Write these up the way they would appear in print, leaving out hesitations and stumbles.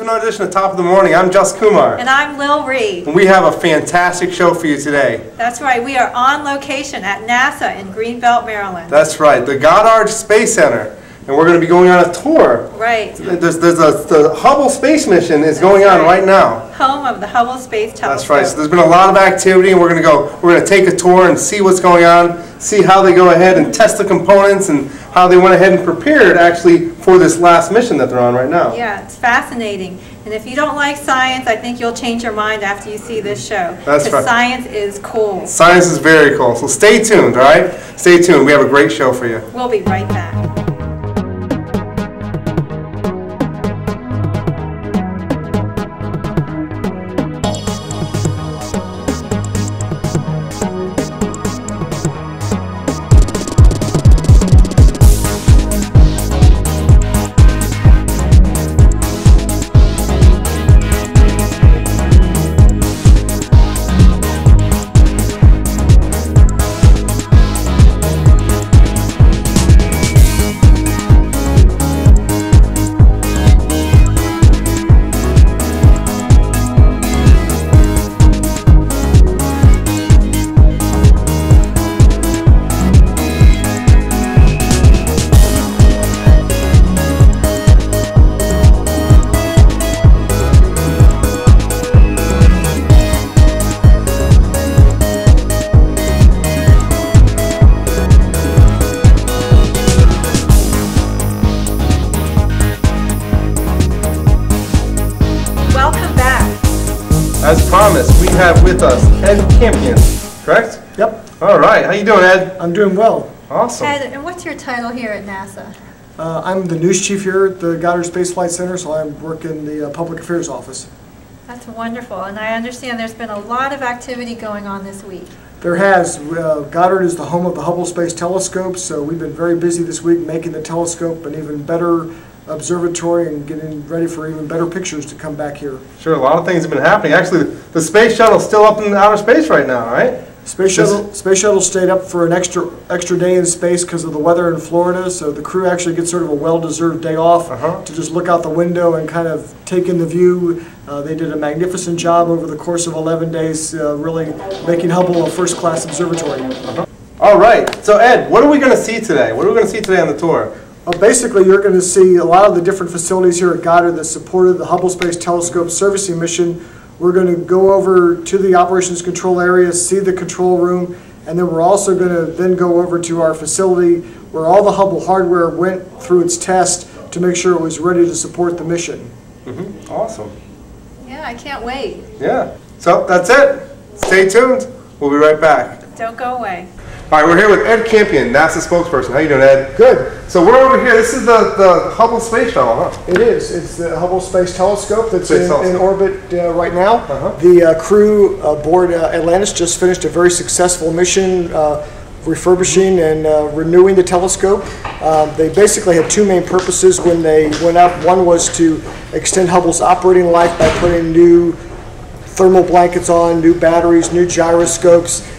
another edition of Top of the Morning. I'm Just Kumar. And I'm Lil Reed. And we have a fantastic show for you today. That's right. We are on location at NASA in Greenbelt, Maryland. That's right. The Goddard Space Center. And we're going to be going on a tour. Right. The Hubble space mission is going on right now. Home of the Hubble Space Telescope. That's right. So there's been a lot of activity, and we're going to take a tour and see what's going on, see how they go ahead and test the components, and how they went ahead and prepared actually for this last mission that they're on right now. Yeah, it's fascinating. And if you don't like science, I think you'll change your mind after you see this show. That's right. Because science is cool. Science is very cool. So stay tuned, all right? Stay tuned. We have a great show for you. We'll be right back. As promised, we have with us Ed Campion, correct? Yep. All right. How you doing, Ed? I'm doing well. Awesome. Ed, and what's your title here at NASA? I'm the news chief here at the Goddard Space Flight Center, so I work in the public affairs office. That's wonderful. And I understand there's been a lot of activity going on this week. There has. Goddard is the home of the Hubble Space Telescope, so we've been very busy this week making the telescope an even better observatory and getting ready for even better pictures to come back here. Sure, a lot of things have been happening. Actually, the space shuttle's still up in outer space right now, right? Space shuttle stayed up for an extra day in space because of the weather in Florida, so the crew actually gets sort of a well-deserved day off to just look out the window and kind of take in the view. They did a magnificent job over the course of 11 days, really making Hubble a first-class observatory. All right, so Ed, what are we going to see today? What are we going to see today on the tour? Well, basically, you're going to see a lot of the different facilities here at Goddard that supported the Hubble Space Telescope servicing mission. We're going to go over to the operations control area, see the control room, and then we're also going to then go over to our facility where all the Hubble hardware went through its test to make sure it was ready to support the mission. Awesome. Yeah, I can't wait. Yeah. So that's it. Stay tuned. We'll be right back. Don't go away. All right, we're here with Ed Campion, NASA spokesperson. How you doing, Ed? Good. So we're over here. This is the Hubble Space Shuttle, huh? It is. It's the Hubble Space Telescope that's in orbit right now. The crew aboard Atlantis just finished a very successful mission refurbishing and renewing the telescope. They basically had two main purposes when they went up. One was to extend Hubble's operating life by putting new thermal blankets on, new batteries, new gyroscopes,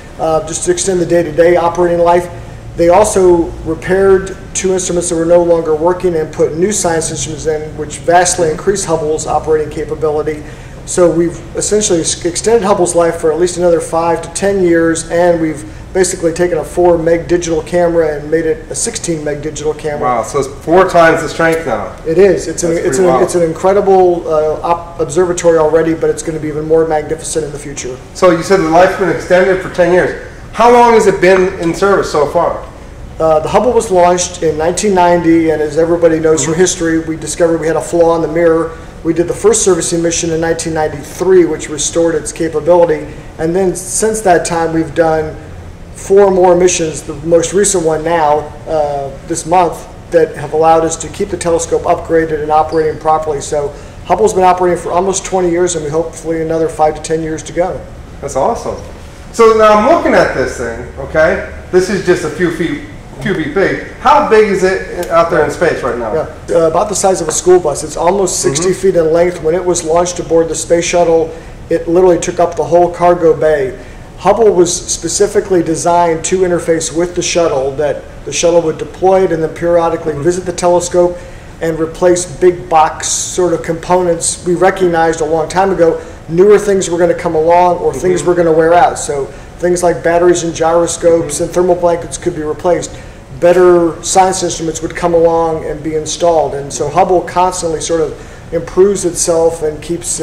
just to extend the day-to-day operating life. They also repaired two instruments that were no longer working and put new science instruments in, which vastly increased Hubble's operating capability. So we've essentially extended Hubble's life for at least another 5 to 10 years, and we've basically taken a 4 meg digital camera and made it a 16 meg digital camera. Wow, so it's 4 times the strength now. It is. It's an incredible observatory already, but it's going to be even more magnificent in the future. So you said the life's been extended for 10 years. How long has it been in service so far? The Hubble was launched in 1990, and as everybody knows from history, we discovered we had a flaw in the mirror. We did the first servicing mission in 1993, which restored its capability, and then since that time we've done 4 more missions, the most recent one now, this month, that have allowed us to keep the telescope upgraded and operating properly. So Hubble's been operating for almost 20 years, and we hopefully another 5 to 10 years to go. That's awesome. So now I'm looking at this thing, okay? This is just a few feet big. How big is it out there in space right now? Yeah, about the size of a school bus. It's almost 60 feet in length. When it was launched aboard the space shuttle, it literally took up the whole cargo bay. Hubble was specifically designed to interface with the shuttle, that the shuttle would deploy it and then periodically visit the telescope. and replace big box sort of components. We recognized a long time ago newer things were going to come along or things were going to wear out. So things like batteries and gyroscopes and thermal blankets could be replaced. Better science instruments would come along and be installed. And so Hubble constantly sort of improves itself and keeps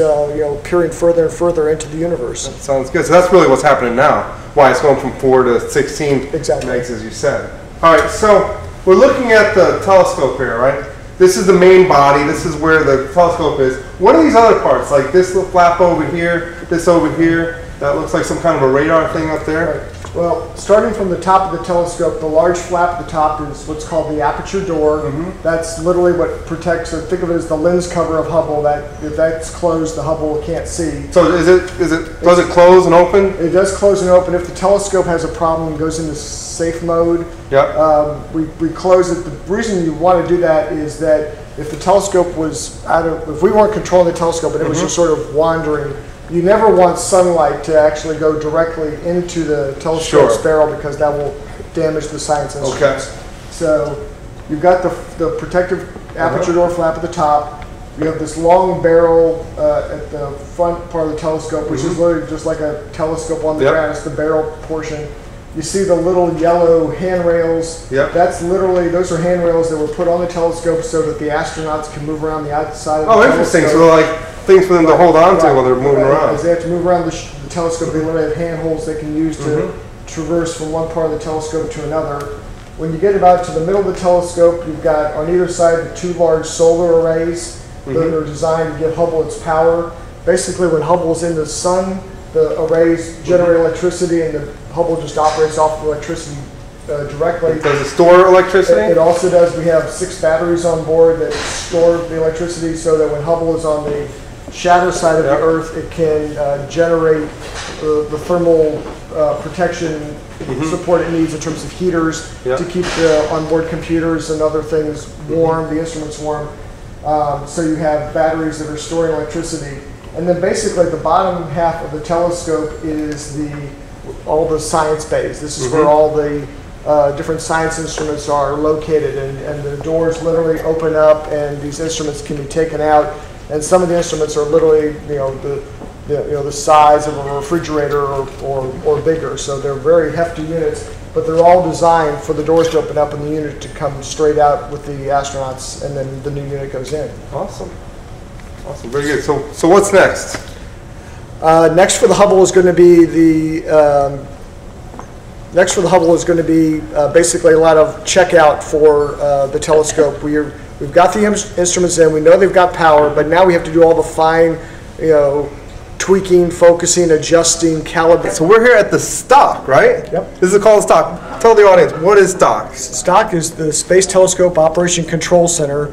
peering further and further into the universe. That sounds good. So that's really what's happening now. Why it's going from 4 to 16 exactly. megs, as you said. All right, so we're looking at the telescope here, right? This is the main body. This is where the telescope is. What are these other parts? Like this little flap over here, this over here. That looks like some kind of a radar thing up there. Right. Well, starting from the top of the telescope, the large flap at the top is what's called the aperture door. That's literally what protects, or think of it as the lens cover of Hubble. That if that's closed, the Hubble can't see. So does it close and open? It does close and open. If the telescope has a problem and goes into safe mode, we close it. The reason you want to do that is that if the telescope was if we weren't controlling the telescope and it was just sort of wandering, you never want sunlight to actually go directly into the telescope's barrel because that will damage the science instruments. Okay. So you've got the protective aperture door flap at the top. You have this long barrel at the front part of the telescope, which is literally just like a telescope on the ground. It's the barrel portion. You see the little yellow handrails. That's literally, those are handrails that were put on the telescope so that the astronauts can move around the outside of the telescope. Interesting. So they're like things for them to hold on to while they're moving around. As they have to move around the telescope, they literally have handholds they can use to traverse from one part of the telescope to another. When you get about to the middle of the telescope, you've got on either side the 2 large solar arrays that are designed to give Hubble its power. Basically, when Hubble's in the sun, the arrays generate electricity and the Hubble just operates off of electricity directly. Does it store electricity? It also does. We have 6 batteries on board that store the electricity so that when Hubble is on the shadow side of the Earth, it can generate the thermal protection support it needs in terms of heaters to keep the onboard computers and other things warm, the instruments warm. So you have batteries that are storing electricity. And then basically at the bottom half of the telescope is all the science bays. This is where all the different science instruments are located, and the doors literally open up and these instruments can be taken out. And some of the instruments are literally the size of a refrigerator or bigger. So they're very hefty units, but they're all designed for the doors to open up and the unit to come straight out with the astronauts, and then the new unit goes in. Awesome. Awesome, very good. So what's next? Next for the Hubble is going to be basically a lot of checkout for the telescope. We've got the instruments in. We know they've got power, but now we have to do all the fine, tweaking, focusing, adjusting, calibrating. So we're here at the stock, right? Yep. This is called stock. Tell the audience, what is stock? Stock is the Space Telescope Operation Control Center.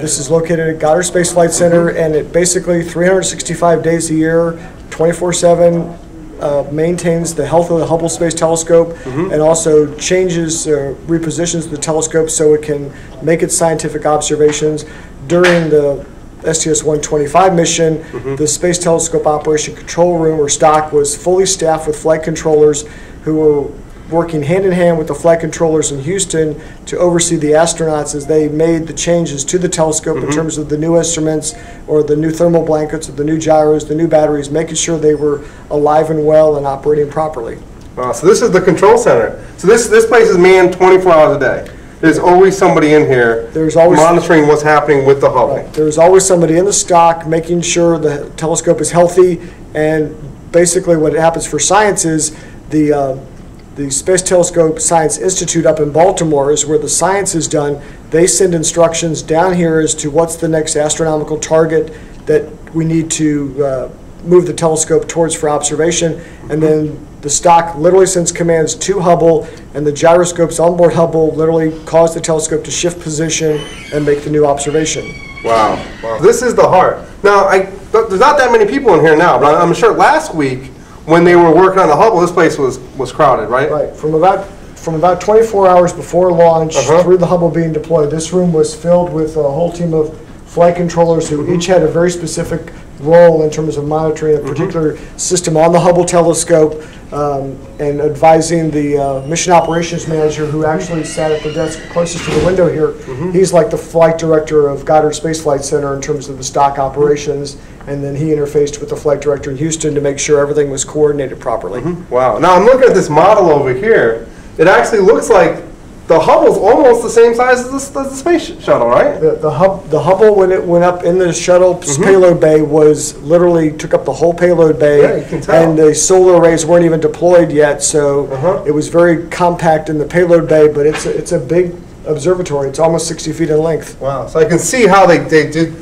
This is located at Goddard Space Flight Center, and it basically 365 days a year, 24/7, maintains the health of the Hubble Space Telescope and also changes, repositions the telescope so it can make its scientific observations. During the STS-125 mission, the Space Telescope Operation Control Room, or STOC, was fully staffed with flight controllers who were working hand in hand with the flight controllers in Houston to oversee the astronauts as they made the changes to the telescope in terms of the new instruments or the new thermal blankets or the new gyros, the new batteries, making sure they were alive and well and operating properly. Wow, so this is the control center. So this place is manned 24 hours a day. There's always somebody in here monitoring what's happening with the Hubble. Right. There's always somebody in the stock making sure the telescope is healthy, and basically what happens for science is the Space Telescope Science Institute up in Baltimore is where the science is done. They send instructions down here as to what's the next astronomical target that we need to move the telescope towards for observation, and then the stock literally sends commands to Hubble, and the gyroscopes on board Hubble literally cause the telescope to shift position and make the new observation. Wow. This is the heart. Now, there's not that many people in here now, but I'm sure last week when they were working on the Hubble, this place was crowded, right? Right. From about 24 hours before launch through the Hubble being deployed, this room was filled with a whole team of flight controllers who each had a very specific role in terms of monitoring a particular system on the Hubble telescope, and advising the mission operations manager, who actually sat at the desk closest to the window here. He's like the flight director of Goddard Space Flight Center in terms of the stock operations, and then he interfaced with the flight director in Houston to make sure everything was coordinated properly. Wow. Now I'm looking at this model over here. It actually looks like the Hubble's almost the same size as the space shuttle, right? The Hubble, when it went up in the shuttle's payload bay, was literally took up the whole payload bay. Yeah, you can tell. And the solar arrays weren't even deployed yet, so it was very compact in the payload bay. But it's a big observatory. It's almost 60 feet in length. Wow. So I can see how they did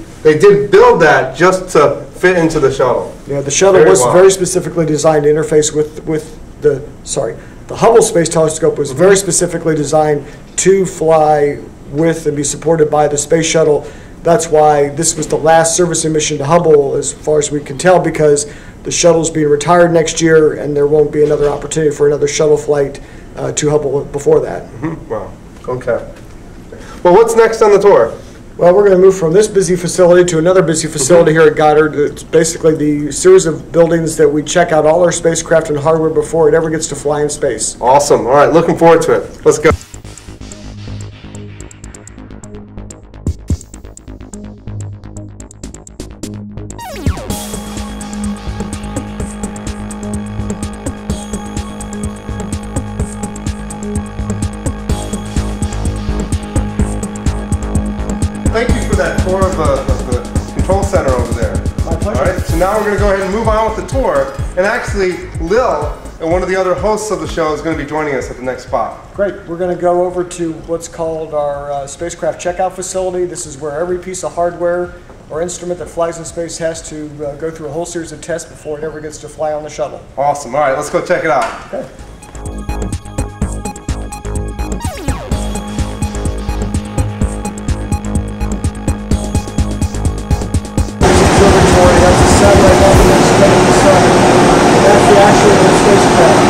build that just to fit into the shuttle. Yeah, the shuttle was very specifically designed to interface with the Hubble Space Telescope was very specifically designed to fly with and be supported by the space shuttle. That's why this was the last servicing mission to Hubble, as far as we can tell, because the shuttle's being retired next year, and there won't be another opportunity for another shuttle flight to Hubble before that. Wow. Okay. Well, what's next on the tour? Well, we're going to move from this busy facility to another busy facility here at Goddard. It's basically the series of buildings that we check out all our spacecraft and hardware before it ever gets to fly in space. Awesome. All right, looking forward to it. Let's go. Thank you for that tour of the control center over there. My pleasure. All right, so now we're going to go ahead and move on with the tour. And actually, Lil and one of the other hosts of the show is going to be joining us at the next spot. Great. We're going to go over to what's called our spacecraft checkout facility. This is where every piece of hardware or instrument that flies in space has to go through a whole series of tests before it ever gets to fly on the shuttle. Awesome. All right, let's go check it out. Okay. That's a satellite orbit that's studying the sun. That's the actual spacecraft.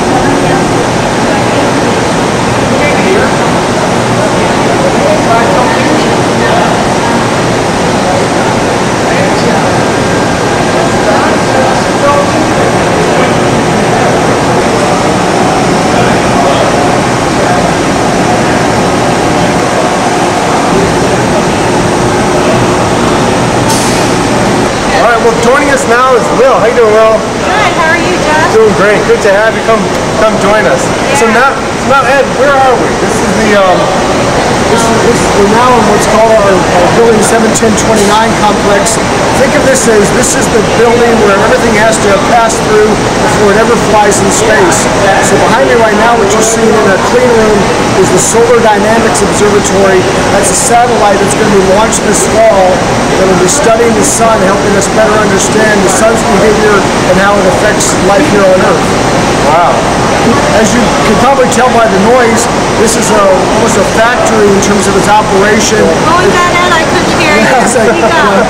Well, joining us now is Lil. How you doing, Lil? Good, how are you, Josh? Doing great. Good to have you come join us. Yeah. So now, Ed, where are we? This is the We're now in what's called our building 71029 complex. Think of this as the building where everything has to pass through before it ever flies in space. So behind me right now, what you're seeing in a clean room is the Solar Dynamics Observatory. That's a satellite that's going to be launched this fall that will be studying the sun, helping us better understand the sun's behavior and how it affects life here on Earth. wow. As you can probably tell by the noise, this is almost a factory in terms of its operation. What was that, Ed? I couldn't hear you. Speak up.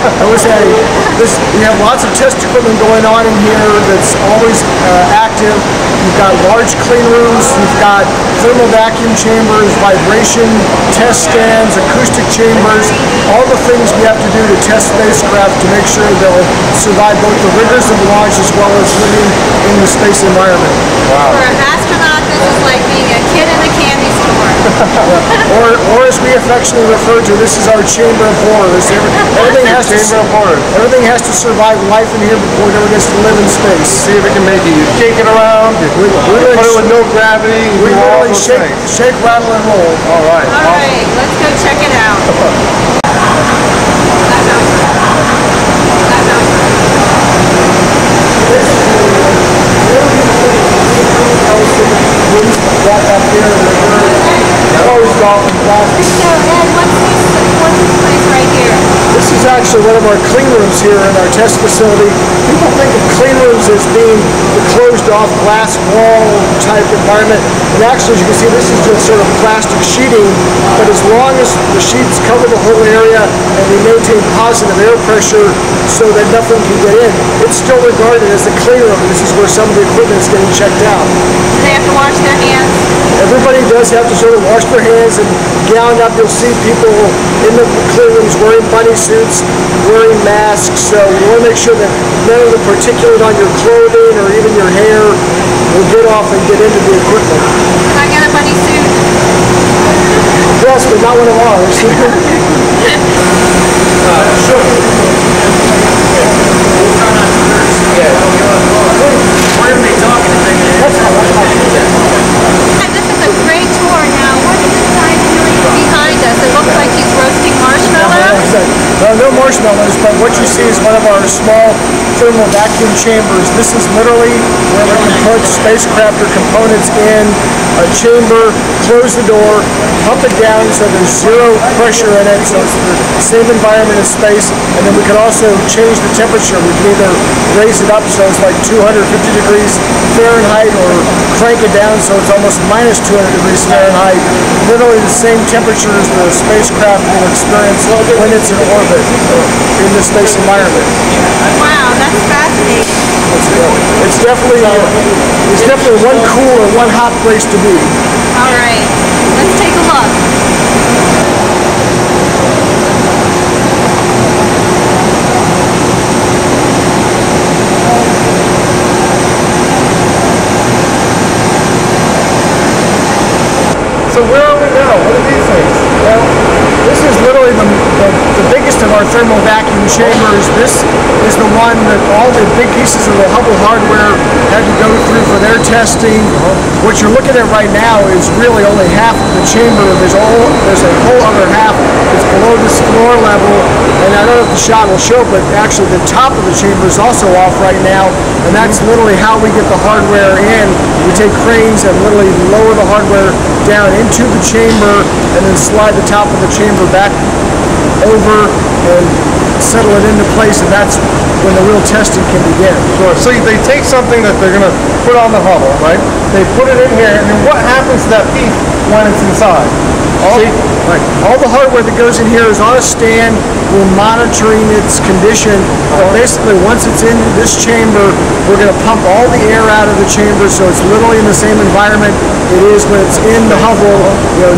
We have lots of test equipment going on in here that's always active. You've got large clean rooms, you've got thermal vacuum chambers, vibration test stands, acoustic chambers, all the things we have to do to test spacecraft to make sure they'll survive both the rigors of launch as well as living in the space environment. Wow. For an astronaut, this is like being a kid in a candy store. or as we affectionately refer to, this is our chamber of horrors. Everything has to survive life in here before it ever gets to live in space. See if it can make you shake it around. Put it with no gravity. We really shake, rattle, and roll. All right. All right, let's go check it out. Back up here, closed off in plastic. So, Ed, what's this place right here? This is actually one of our clean rooms here in our test facility. People think of clean rooms as being the closed off glass wall type environment. And actually, as you can see, this is just sort of plastic sheeting. But as long as the sheets cover the whole area and we maintain positive air pressure so that nothing can get in, it's still regarded as a clean room. This is where some of the equipment is getting checked out. Do they have to wash their hands? Everybody does have to sort of wash their hands and gown up. You'll see people in the clean rooms wearing bunny suits, wearing masks. So we want to make sure that none of the particulate on your clothing or even your hair will get off and get into the equipment. Can I get a bunny suit? Yes, but not one of ours. This is a great tour now. What is this guy doing behind us? It looks like he's roasting marshmallows. No marshmallows, but what you see is one of our small thermal vacuum chambers. This is literally where we can put spacecraft or components in a chamber, close the door, pump it down so there's zero pressure in it, so it's the same environment as space, and then we can also change the temperature. We can either raise it up so it's like 250 degrees Fahrenheit or crank it down so it's almost minus 200 degrees Fahrenheit. Literally the same temperature as the spacecraft will experience when it's in orbit in the space environment. Wow, that's fascinating. It's definitely one cool and one hot place to be. All right, let's take a look. So where are we now? What are these things? Well, this is literally the biggest of our thermal vacuum chambers. This is the one that all the big pieces of the Hubble hardware had to go through for their testing. What you're looking at right now is really only half of the chamber. There's a whole other half that's below this floor level. And I don't know if the shot will show, but actually the top of the chamber is also off right now. And that's literally how we get the hardware in. We take cranes and literally lower the hardware down into the chamber and then slide the top of the chamber back over and settle it into place, and that's when the real testing can begin. Sure. So they take something that they're going to put on the Hubble, right? They put it in here, and then what happens to that piece when it's inside? All the hardware that goes in here is on a stand. We're monitoring its condition. Basically, once it's in this chamber, we're going to pump all the air out of the chamber, so it's literally in the same environment it is when it's in the Hubble,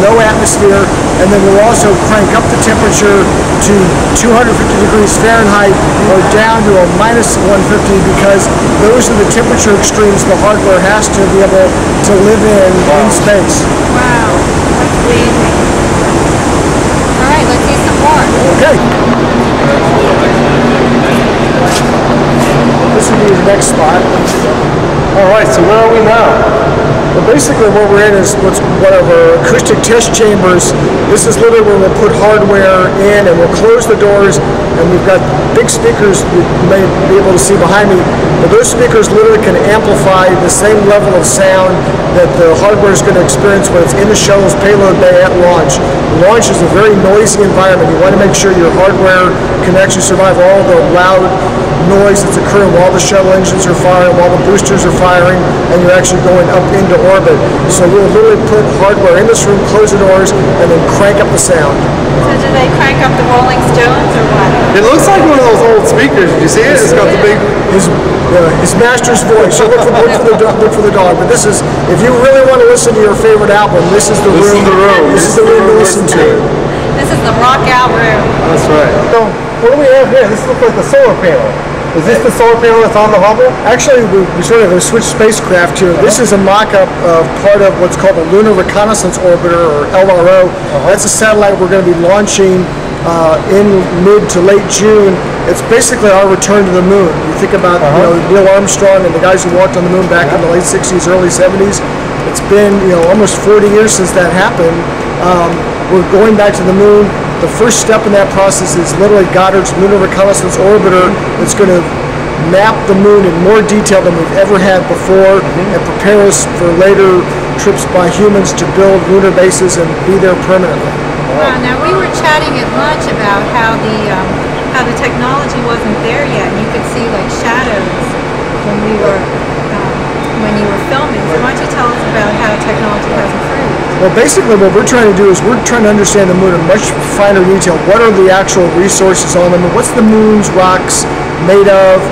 no atmosphere. And then we'll also crank up the temperature to 250 degrees Fahrenheit or down to a minus 150, because those are the temperature extremes the hardware has to be able to live in space. Wow, that's amazing. All right, let's see some more. Okay. This will be the next spot. All right, so where are we now? Well, basically what we're in is what's one of our acoustic test chambers. This is literally where we'll put hardware in and we'll close the doors, and we've got big speakers you may be able to see behind me, but those speakers literally can amplify the same level of sound that the hardware is going to experience when it's in the shuttle's payload bay at launch. Launch is a very noisy environment. You want to make sure your hardware can actually survive all the loud noise that's occurring while the shuttle engines are firing, while the boosters are firing, and you're actually going up into orbit. So we'll literally put hardware in this room, close the doors, and then crank up the sound. So do they crank up the Rolling Stones or what? It looks like one of those old speakers. Did you see it? It's got the big... His master's voice. So look for the dog. But this is, if you really want to listen to your favorite album, this is the room. This is the room to listen to. This is the rock out room. That's right. So what do we have here? This looks like the solar panel. Is this the solar panel that's on the Hubble? Actually, we sort of have switched spacecraft here. This is a mock-up of part of what's called the Lunar Reconnaissance Orbiter, or LRO. That's a satellite we're going to be launching in mid to late June. It's basically our return to the moon. You think about Neil Armstrong and the guys who walked on the moon back in the late 60s, early 70s. It's been almost 40 years since that happened. We're going back to the moon. The first step in that process is literally Goddard's Lunar Reconnaissance Orbiter. It's going to map the moon in more detail than we've ever had before and prepare us for later trips by humans to build lunar bases and be there permanently. Wow, now we were chatting at lunch about how the technology wasn't there yet, and you could see like shadows when you were filming. So why don't you tell us about how technology has improved? Well, basically what we're trying to do is we're trying to understand the moon in much finer detail. What are the actual resources on the moon? What's the moon's rocks made of?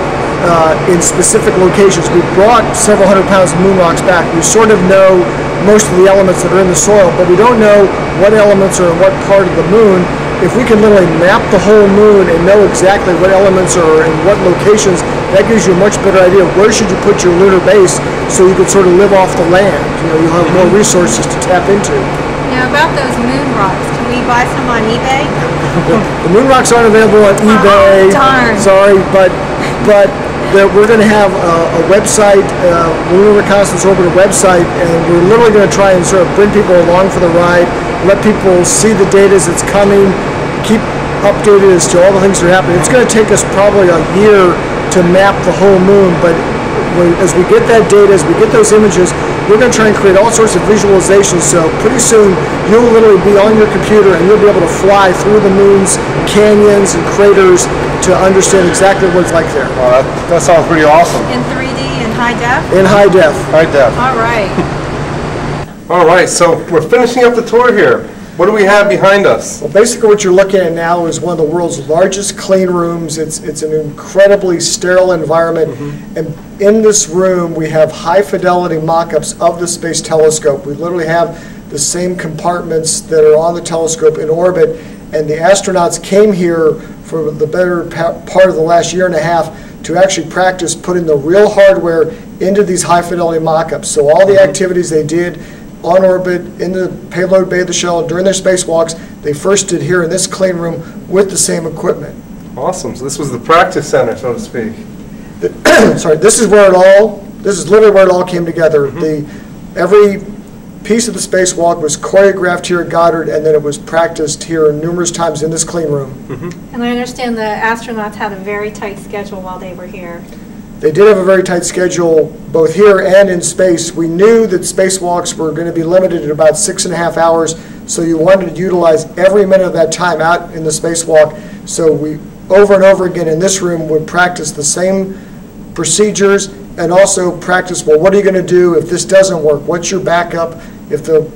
in specific locations. We brought several hundred pounds of moon rocks back. We sort of know most of the elements that are in the soil, but we don't know what elements are in what part of the moon. If we can literally map the whole moon and know exactly what elements are in what locations, that gives you a much better idea of where should you put your lunar base so you can sort of live off the land. You know, you'll have more resources to tap into. Now about those moon rocks, can we buy some on eBay? The moon rocks aren't available on eBay. Darn. Sorry, but we're going to have a website, Lunar Reconnaissance Orbiter website, and we're literally going to try and sort of bring people along for the ride, let people see the data as it's coming, keep updated as to all the things that are happening. It's going to take us probably a year to map the whole moon, but as we get that data, as we get those images, we're going to try and create all sorts of visualizations. So pretty soon, you'll literally be on your computer and you'll be able to fly through the moon's canyons and craters to understand exactly what it's like there. Well, that sounds pretty awesome. In 3D and high def? In high def. High def. All right. All right, so we're finishing up the tour here. What do we have behind us? Well, basically what you're looking at now is one of the world's largest clean rooms. It's an incredibly sterile environment. And in this room, we have high fidelity mock-ups of the Space Telescope. We literally have the same compartments that are on the telescope in orbit. And the astronauts came here for the better part of the last year and a half to actually practice putting the real hardware into these high fidelity mock-ups. So all the activities they did on orbit, in the payload bay of the shuttle, during their spacewalks, they first did here in this clean room with the same equipment. Awesome. So this was the practice center, so to speak. Sorry, this is literally where it all came together. Every piece of the spacewalk was choreographed here at Goddard, and then it was practiced here numerous times in this clean room. And I understand the astronauts had a very tight schedule while they were here. They did have a very tight schedule both here and in space. We knew that spacewalks were going to be limited at about 6.5 hours, so you wanted to utilize every minute of that time out in the spacewalk. So we, over and over again in this room, would practice the same procedures and also practice, well, what are you going to do if this doesn't work? What's your backup if the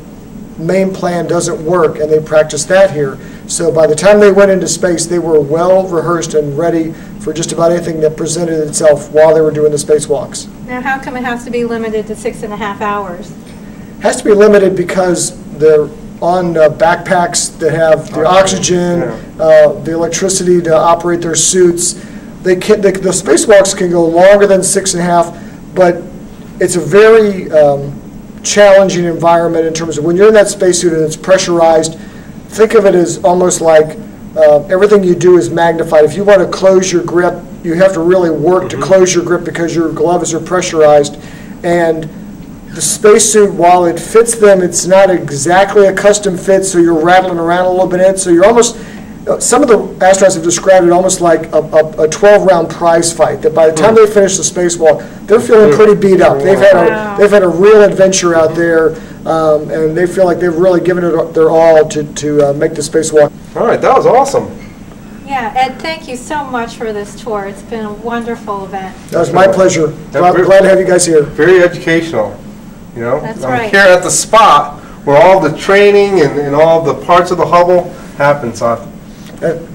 main plan doesn't work? And they practiced that here. So by the time they went into space, they were well rehearsed and ready for just about anything that presented itself while they were doing the spacewalks. Now how come it has to be limited to 6.5 hours? It has to be limited because they're on backpacks that have the oxygen, the electricity to operate their suits. The spacewalks can go longer than 6.5, but it's a very challenging environment in terms of when you're in that spacesuit and it's pressurized. Think of it as almost like everything you do is magnified. If you want to close your grip, you have to really work to close your grip because your gloves are pressurized. And the spacesuit, while it fits them, it's not exactly a custom fit, so you're rattling around a little bit in it. So you're almost, some of the astronauts have described it almost like a 12-round prize fight, that by the time they finish the spacewalk, they're feeling pretty beat up. They've had a real adventure out there, and they feel like they've really given it their all to make the spacewalk. All right, that was awesome. Yeah, Ed, thank you so much for this tour. It's been a wonderful event. That was my pleasure. Glad to have you guys here. Very educational. You know, That's I'm right. here at the spot where all the training and all the parts of the Hubble happen. So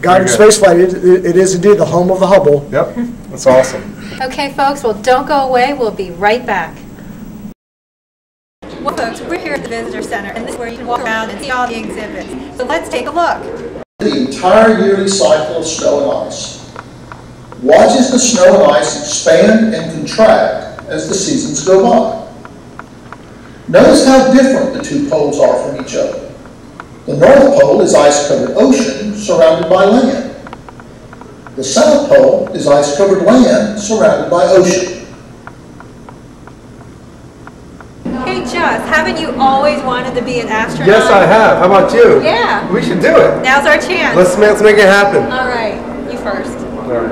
Goddard Space Flight, it is indeed the home of the Hubble. Yep, that's awesome. Okay, folks, well, don't go away. We'll be right back. Well, folks, we're here at the Visitor Center, and this is where you can walk around and see all the exhibits. So let's take a look. The entire yearly cycle of snow and ice. Watch as the snow and ice expand and contract as the seasons go by. Notice how different the two poles are from each other. The North Pole is ice-covered ocean surrounded by land. The South Pole is ice-covered land surrounded by ocean. Hey, Just, haven't you always wanted to be an astronaut? Yes, I have. How about you? Yeah. We should do it. Now's our chance. Let's make it happen. All right, you first. All right.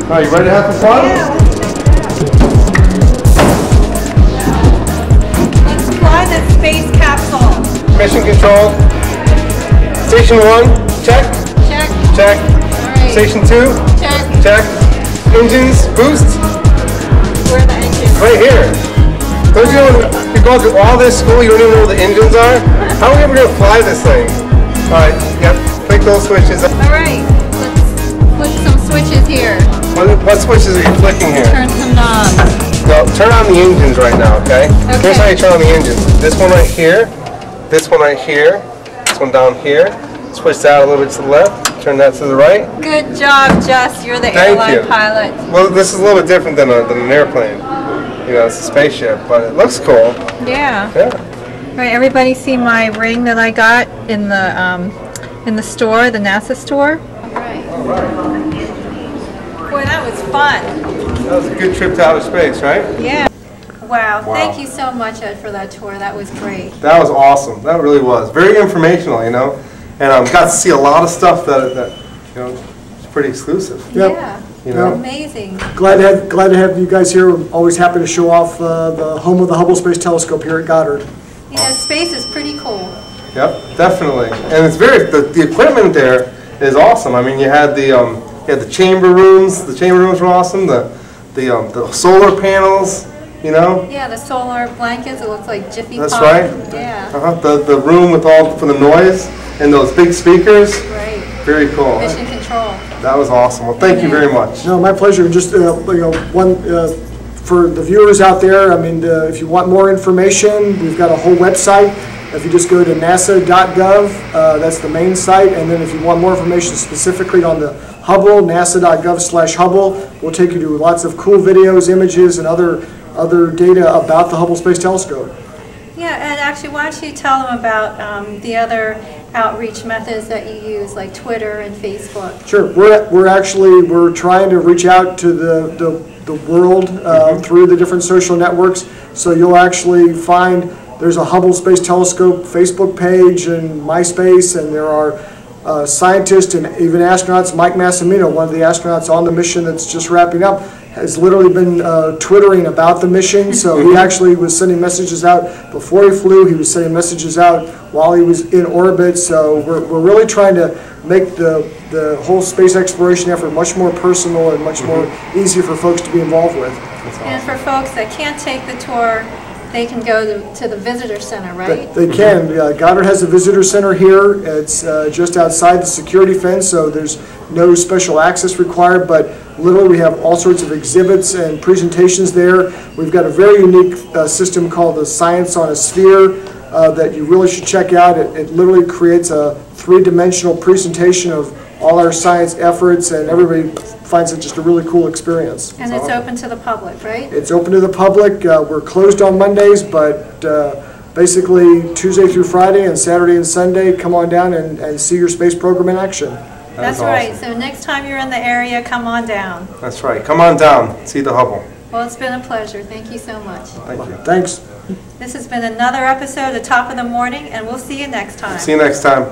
All right, you ready to have some fun? Yeah. Let's fly the space capsule. Mission control. Station 1, check. Check. Check. All right. Station 2, Check. check. Engines, boost. Where are the engines? Right here. Don't you know, you go through all this school, you don't even know what the engines are? How are we ever going to fly this thing? Alright, yep, click those switches. Alright, let's flip some switches here. What switches are you flicking here? Turn some knobs. No, turn on the engines right now, okay? Here's how you turn on the engines. This one right here, this one right here, this one down here. Switch that a little bit to the left, turn that to the right. Good job, Jess. You're the airline pilot. Well, this is a little bit different than an airplane. You know, it's a spaceship, but it looks cool. Yeah. Yeah. Right. Everybody see my ring that I got in the store, the NASA store? All right. Boy, that was fun. That was a good trip to outer space, right? Yeah. Wow. Thank you so much, Ed, for that tour. That was great. That was awesome. That really was. Very informational, you know. And got to see a lot of stuff that you know, is pretty exclusive. Yep. Yeah. You know? Amazing. Glad to have you guys here. I'm always happy to show off the home of the Hubble Space Telescope here at Goddard. Yeah, space is pretty cool. Yep, definitely. And it's very the equipment there is awesome. I mean, you had the chamber rooms. The chamber rooms were awesome. The solar panels. You know? Yeah, the solar blankets. It looks like Jiffy Pop. That's right. Yeah. The room with all for the noise and those big speakers. Right. Very cool. Mission control. That was awesome. Well, thank you very much. No, my pleasure. Just you know, for the viewers out there, I mean, if you want more information, we've got a whole website. If you just go to nasa.gov, that's the main site, and then if you want more information specifically on the Hubble, nasa.gov/Hubble, we'll take you to lots of cool videos, images, and other data about the Hubble Space Telescope. Yeah, and actually, why don't you tell them about the other outreach methods that you use, like Twitter and Facebook? Sure. We're trying to reach out to the world through the different social networks. So you'll actually find there's a Hubble Space Telescope Facebook page and MySpace, and there are scientists and even astronauts. Mike Massimino, one of the astronauts on the mission that's just wrapping up, has literally been twittering about the mission. So he actually was sending messages out before he flew. He was sending messages out while he was in orbit. So we're really trying to make the whole space exploration effort much more personal and much more easier for folks to be involved with. And for folks that can't take the tour, they can go to the visitor center, right? They can. Goddard has a visitor center here. It's just outside the security fence, so there's no special access required, but literally we have all sorts of exhibits and presentations there. We've got a very unique system called the Science on a Sphere that you really should check out. It literally creates a three-dimensional presentation of all our science efforts, and everybody finds it just a really cool experience. And it's open to the public, right? It's open to the public. We're closed on Mondays, but basically Tuesday through Friday and Saturday and Sunday, come on down and see your space program in action. That's awesome. right. So next time you're in the area, come on down. That's right. Come on down. See the Hubble. Well, it's been a pleasure. Thank you so much. Thank you. Thanks. This has been another episode of Top of the Morning, and we'll see you next time. See you next time.